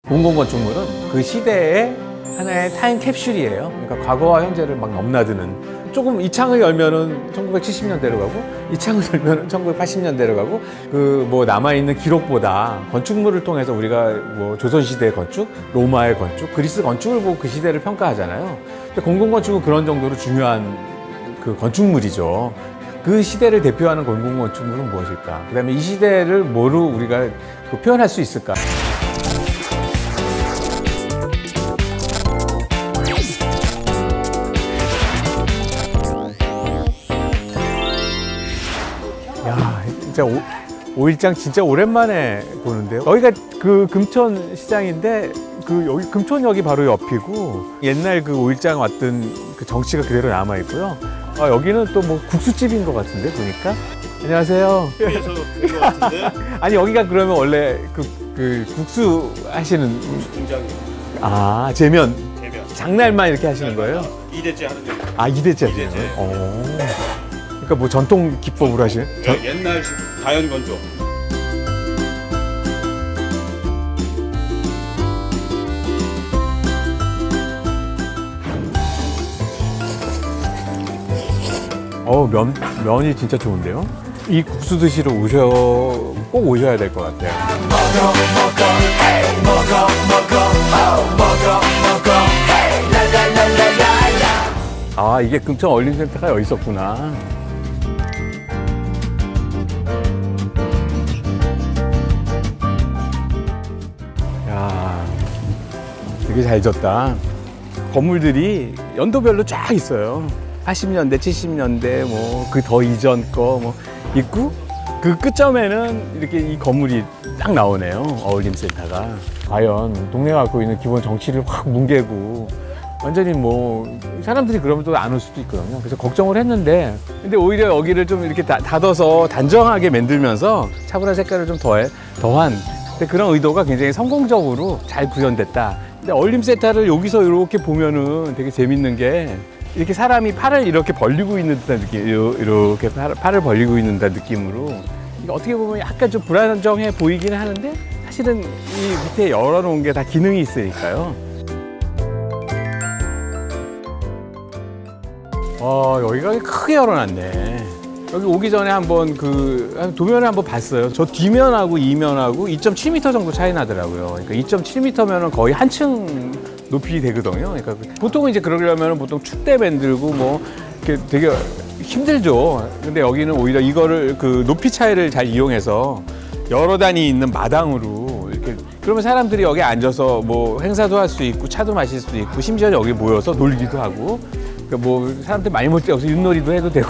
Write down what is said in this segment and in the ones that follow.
공공건축물은 그 시대의 하나의 타임 캡슐이에요. 그러니까 과거와 현재를 막 넘나드는, 조금 이 창을 열면은 1970년대로 가고 이 창을 열면은 1980년대로 가고, 그 뭐 남아있는 기록보다 건축물을 통해서 우리가 뭐 조선시대 건축, 로마의 건축, 그리스 건축을 보고 그 시대를 평가하잖아요. 근데 공공건축은 그런 정도로 중요한 그 건축물이죠. 그 시대를 대표하는 공공건축물은 무엇일까? 그 다음에 이 시대를 뭐로 우리가 표현할 수 있을까? 야, 진짜 오일장 진짜 오랜만에 보는데요. 여기가 그 금천 시장인데, 그 여기 금천역이 바로 옆이고, 옛날 그 오일장 왔던 그 정치가 그대로 남아 있고요. 여기는 또 뭐 국수집인 것 같은데 보니까. 안녕하세요. 그래서 것 같은데? 아니 여기가 그러면 원래 그 국수 하시는 국수 공장이에요. 아, 제면 재면. 장날만 이렇게 하시는 거예요? 2대째 하는 데. 아, 2대째 하시는 이대째. 거예요? 그러니까 뭐 전통 기법으로 하시는? 옛날식 자연 건조. 면이 진짜 좋은데요? 이 국수 드시러 꼭 오셔야 될 것 같아요. 아, 이게 금천 어울림센터가 여기 있었구나. 야, 되게 잘 졌다. 건물들이 연도별로 쫙 있어요. 80년대, 70년대, 뭐 그 더 이전 거 뭐 있고, 그 끝점에는 이렇게 이 건물이 딱 나오네요. 어울림센터가. 과연 동네가 갖고 있는 기본 정치를 확 뭉개고 완전히 뭐 사람들이 그러면 또 안 올 수도 있거든요. 그래서 걱정을 했는데, 근데 오히려 여기를 좀 이렇게 닫아서 단정하게 만들면서 차분한 색깔을 좀 더한 근데 그런 의도가 굉장히 성공적으로 잘 구현됐다. 근데 어울림센터를 여기서 이렇게 보면은 되게 재밌는 게, 이렇게 사람이 팔을 이렇게 벌리고 있는 듯한 느낌, 이렇게 팔을 벌리고 있는 듯한 느낌으로, 이게 어떻게 보면 약간 좀 불안정해 보이긴 하는데, 사실은 이 밑에 열어놓은 게 다 기능이 있으니까요. 여기가 크게 열어놨네. 여기 오기 전에 한번 도면을 한번 봤어요. 저 뒷면하고 이면하고 2.7m 정도 차이 나더라고요. 그러니까 2.7m면은 거의 한층 높이 되거든요. 그러니까 보통은 이제 그러려면 보통 축대 만들고 뭐 이렇게 되게 힘들죠. 근데 여기는 오히려 이거를 그 높이 차이를 잘 이용해서 여러 단이 있는 마당으로 이렇게, 그러면 사람들이 여기 앉아서 뭐 행사도 할 수 있고 차도 마실 수도 있고, 심지어 여기 모여서 놀기도 하고, 그러니까 뭐 사람들 많이 못 뛰어서 윷놀이도 해도 되고,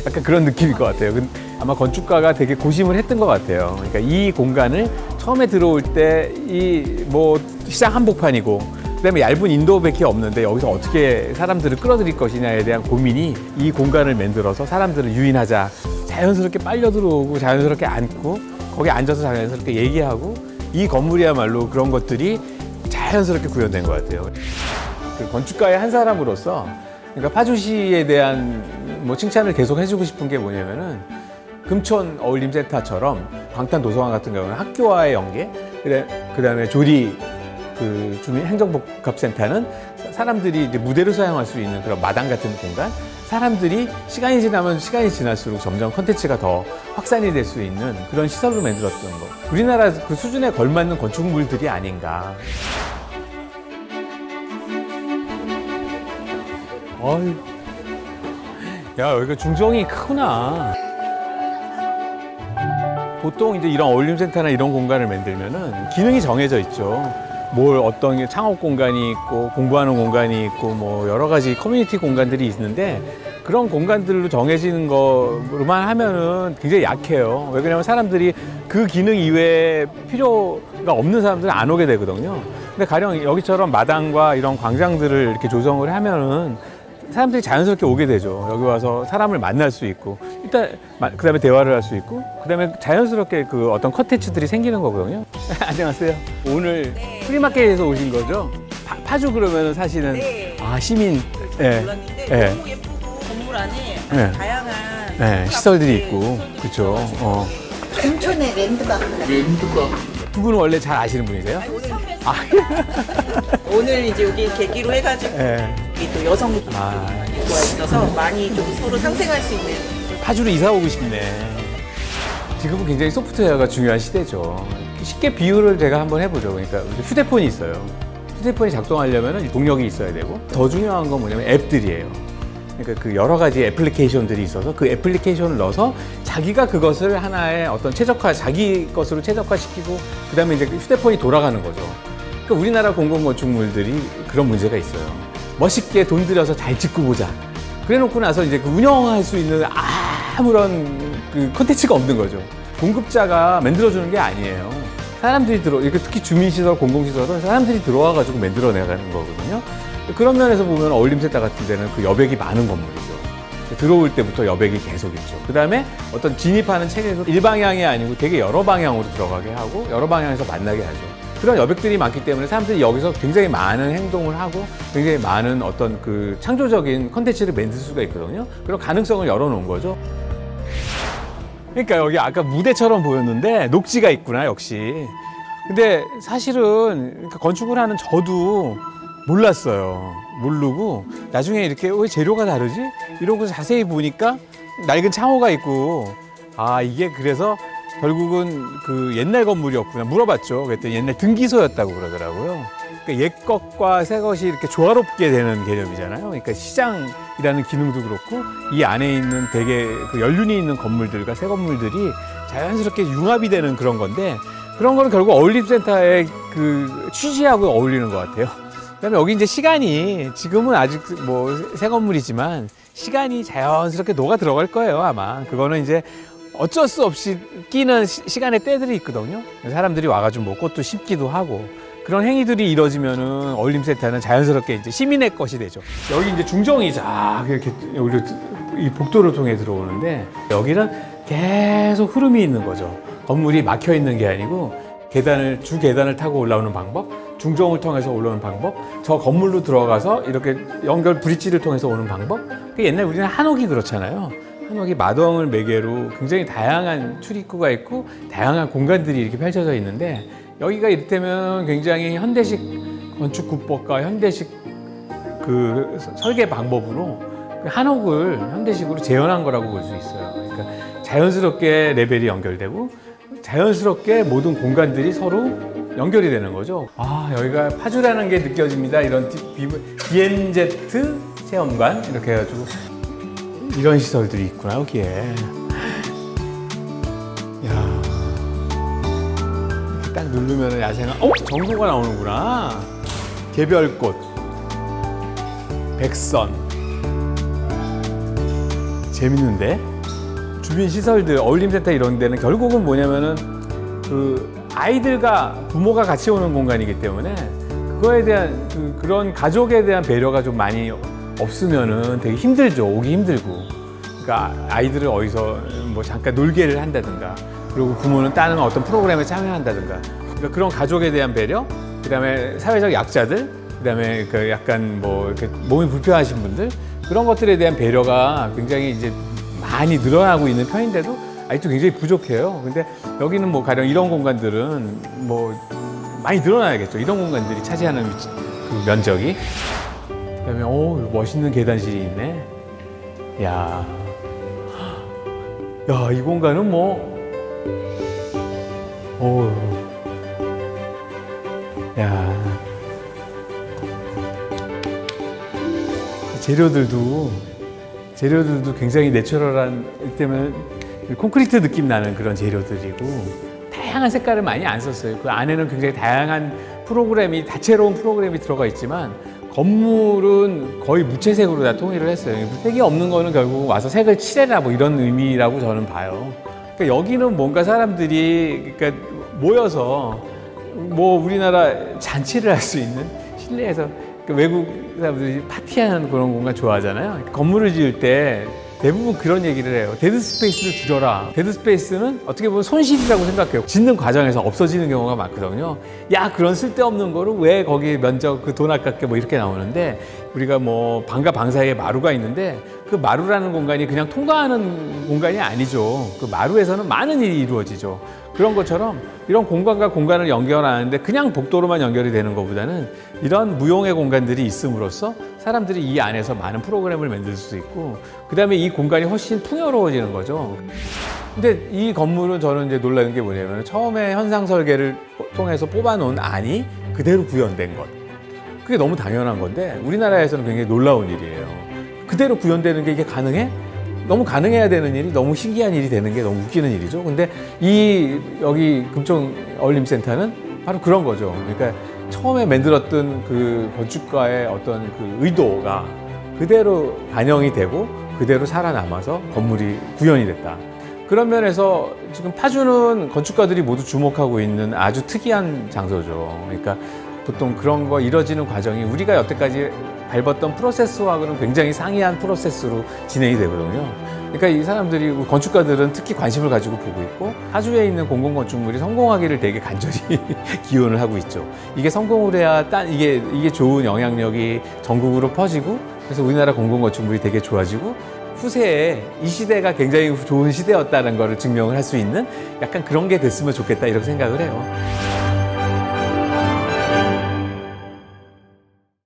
약간 그런 느낌일 것 같아요. 아마 건축가가 되게 고심을 했던 것 같아요. 그러니까 이 공간을 처음에 들어올 때 이 뭐 시장 한복판이고, 그다음에 얇은 인도밖에 없는데 여기서 어떻게 사람들을 끌어들일 것이냐에 대한 고민이 이 공간을 만들어서 사람들을 유인하자, 자연스럽게 빨려 들어오고 자연스럽게 앉고 거기 앉아서 자연스럽게 얘기하고, 이 건물이야말로 그런 것들이 자연스럽게 구현된 것 같아요. 그 건축가의 한 사람으로서, 그러니까 파주시에 대한 뭐 칭찬을 계속 해주고 싶은 게 뭐냐면은, 금천 어울림센터처럼 광탄도서관 같은 경우는 학교와의 연계, 그다음에 조리 주민 행정복합센터는 사람들이 이제 무대로 사용할 수 있는 그런 마당 같은 공간, 사람들이 시간이 지나면 시간이 지날수록 점점 컨텐츠가 더 확산이 될 수 있는 그런 시설로 만들었던 거. 우리나라 그 수준에 걸맞는 건축물들이 아닌가. 어이, 야, 여기가 중정이 크구나. 보통 이제 이런 어울림센터나 이런 공간을 만들면은 기능이 정해져 있죠. 어떤 창업 공간이 있고, 공부하는 공간이 있고, 뭐 여러 가지 커뮤니티 공간들이 있는데, 그런 공간들로 정해지는 거로만 하면은 굉장히 약해요. 왜 그러냐면 사람들이 그 기능 이외에 필요가 없는 사람들은 안 오게 되거든요. 근데 가령 여기처럼 마당과 이런 광장들을 이렇게 조성을 하면은 사람들이 자연스럽게 오게 되죠. 여기 와서 사람을 만날 수 있고, 일단 그다음에 대화를 할 수 있고, 그다음에 자연스럽게 그 어떤 컨텐츠들이 생기는 거거든요. 안녕하세요. 오늘 프리마켓에서 오신 거죠? 파주 그러면은 사실은 네. 시민. 네. 몰랐는데 네. 너무 예쁘고 건물 안에 네. 다양한 시설들이 있고, 그렇죠. 금천의 랜드마크. 두 분은 원래 잘 아시는 분이세요? 오늘 처음 뵀어요. 오늘 이제 여기 계기로 해가지고 예. 여기 또 여성 기구가 아. 있어서 많이 좀 서로 상생할 수 있는. 파주로 이사 오고 싶네. 지금은 굉장히 소프트웨어가 중요한 시대죠. 쉽게 비유를 제가 한번 해보죠. 그러니까 휴대폰이 있어요. 휴대폰이 작동하려면 동력이 있어야 되고, 더 중요한 건 뭐냐면 앱들이에요. 그러니까 그 여러 가지 애플리케이션들이 있어서 그 애플리케이션을 넣어서 자기가 그것을 하나의 어떤 자기 것으로 최적화시키고, 그 다음에 이제 휴대폰이 돌아가는 거죠. 그러니까 우리나라 공공건축물들이 그런 문제가 있어요. 멋있게 돈 들여서 잘 짓고 보자. 그래 놓고 나서 이제 그 운영할 수 있는 아무런 그 콘텐츠가 없는 거죠. 공급자가 만들어주는 게 아니에요. 사람들이 이렇게 특히 주민시설, 공공시설은 사람들이 들어와가지고 만들어내가는 거거든요. 그런 면에서 보면 어울림센터 같은 데는 그 여백이 많은 건물이죠. 들어올 때부터 여백이 계속 있죠. 그 다음에 어떤 진입하는 체계도 일방향이 아니고 되게 여러 방향으로 들어가게 하고 여러 방향에서 만나게 하죠. 그런 여백들이 많기 때문에 사람들이 여기서 굉장히 많은 행동을 하고 굉장히 많은 어떤 그 창조적인 컨텐츠를 만들 수가 있거든요. 그런 가능성을 열어놓은 거죠. 그러니까 여기 아까 무대처럼 보였는데 녹지가 있구나, 역시. 근데 사실은 그러니까 건축을 하는 저도 몰랐어요. 모르고 나중에 이렇게 왜 재료가 다르지? 이러고 자세히 보니까 낡은 창호가 있고, 아, 이게 그래서 결국은 그 옛날 건물이었구나 물어봤죠. 그랬더니 옛날 등기소였다고 그러더라고요. 그러니까 옛 것과 새 것이 이렇게 조화롭게 되는 개념이잖아요. 그러니까 시장이라는 기능도 그렇고 이 안에 있는 되게 그 연륜이 있는 건물들과 새 건물들이 자연스럽게 융합이 되는 그런 건데, 그런 거는 결국 어울림센터의 그 취지하고 어울리는 것 같아요. 그다음에 여기 이제 시간이 지금은 아직 뭐 새 건물이지만 시간이 자연스럽게 녹아 들어갈 거예요, 아마. 그거는 이제 어쩔 수 없이 끼는 시간의 때들이 있거든요. 사람들이 와가지고 뭐 꽃도 심기도 하고 그런 행위들이 이루어지면은 어울림센터는 자연스럽게 이제 시민의 것이 되죠. 여기 이제 중정이 쫙 이렇게 우리 이 복도를 통해 들어오는데 여기는 계속 흐름이 있는 거죠. 건물이 막혀 있는 게 아니고 주 계단을 타고 올라오는 방법, 중정을 통해서 올라오는 방법, 저 건물로 들어가서 이렇게 연결 브릿지를 통해서 오는 방법. 옛날 우리는 한옥이 그렇잖아요. 한옥이 마동을 매개로 굉장히 다양한 출입구가 있고 다양한 공간들이 이렇게 펼쳐져 있는데, 여기가 이를테면 굉장히 현대식 건축구법과 현대식 그 설계 방법으로 한옥을 현대식으로 재현한 거라고 볼 수 있어요. 그러니까 자연스럽게 레벨이 연결되고 자연스럽게 모든 공간들이 서로 연결이 되는 거죠. 아, 여기가 파주라는 게 느껴집니다. 이런 DMZ 체험관 이렇게 해가지고 이런 시설들이 있구나, 여기에. 야, 딱 누르면 야생화, 정보가 나오는구나. 개별꽃, 백선. 재밌는데? 주변 시설들, 어울림센터 이런 데는 결국은 뭐냐면은 그 아이들과 부모가 같이 오는 공간이기 때문에 그거에 대한 그런 가족에 대한 배려가 좀 많이 없으면은 되게 힘들죠. 오기 힘들고. 그러니까 아이들을 어디서 뭐 잠깐 놀게를 한다든가, 그리고 부모는 다른 어떤 프로그램에 참여한다든가, 그러니까 그런 가족에 대한 배려, 그다음에 사회적 약자들, 그다음에 그 약간 뭐 이렇게 몸이 불편하신 분들, 그런 것들에 대한 배려가 굉장히 이제 많이 늘어나고 있는 편인데도 아직도 굉장히 부족해요. 근데 여기는 뭐 가령 이런 공간들은 뭐 많이 늘어나야겠죠. 이런 공간들이 차지하는 그 면적이. 그다음에 멋있는 계단실이 있네. 야, 이 공간은 뭐, 야, 재료들도 굉장히 내추럴한, 때문에 콘크리트 느낌 나는 그런 재료들이고, 다양한 색깔을 많이 안 썼어요. 그 안에는 굉장히 다양한 프로그램이, 다채로운 프로그램이 들어가 있지만 건물은 거의 무채색으로 다 통일을 했어요. 색이 없는 거는 결국 와서 색을 칠해라 뭐 이런 의미라고 저는 봐요. 그러니까 여기는 뭔가 사람들이 그러니까 모여서 뭐 우리나라 잔치를 할 수 있는 실내에서, 그러니까 외국 사람들이 파티하는 그런 공간 좋아하잖아요. 건물을 지을 때 대부분 그런 얘기를 해요. 데드 스페이스를 줄여라. 데드 스페이스는 어떻게 보면 손실이라고 생각해요. 짓는 과정에서 없어지는 경우가 많거든요. 야, 그런 쓸데없는 거를 왜 거기 면적 그 돈 아깝게 뭐 이렇게 나오는데, 우리가 뭐 방과 방 사이에 마루가 있는데 그 마루라는 공간이 그냥 통과하는 공간이 아니죠. 그 마루에서는 많은 일이 이루어지죠. 그런 것처럼 이런 공간과 공간을 연결하는데 그냥 복도로만 연결이 되는 것보다는 이런 무용의 공간들이 있음으로써 사람들이 이 안에서 많은 프로그램을 만들 수 있고 그다음에 이 공간이 훨씬 풍요로워지는 거죠. 근데 이 건물은 저는 이제 놀라는 게 뭐냐면 처음에 현상 설계를 통해서 뽑아놓은 안이 그대로 구현된 것. 그게 너무 당연한 건데 우리나라에서는 굉장히 놀라운 일이에요. 그대로 구현되는 게 이게 가능해? 너무 가능해야 되는 일이 너무 신기한 일이 되는 게 너무 웃기는 일이죠. 근데 여기 금총 어울림센터는 바로 그런 거죠. 그러니까 처음에 만들었던 그 건축가의 어떤 그 의도가 그대로 반영이 되고 그대로 살아남아서 건물이 구현이 됐다. 그런 면에서 지금 파주는 건축가들이 모두 주목하고 있는 아주 특이한 장소죠. 그러니까 보통 그런 거 이뤄지는 과정이 우리가 여태까지 밟았던 프로세스와는 굉장히 상이한 프로세스로 진행이 되거든요. 그러니까 이 사람들이 건축가들은 특히 관심을 가지고 보고 있고 파주에 있는 공공건축물이 성공하기를 되게 간절히 기원을 하고 있죠. 이게 성공을 해야 이게 좋은 영향력이 전국으로 퍼지고 그래서 우리나라 공공건축물이 되게 좋아지고 후세에 이 시대가 굉장히 좋은 시대였다는 것을 증명을 할 수 있는 약간 그런 게 됐으면 좋겠다 이렇게 생각을 해요.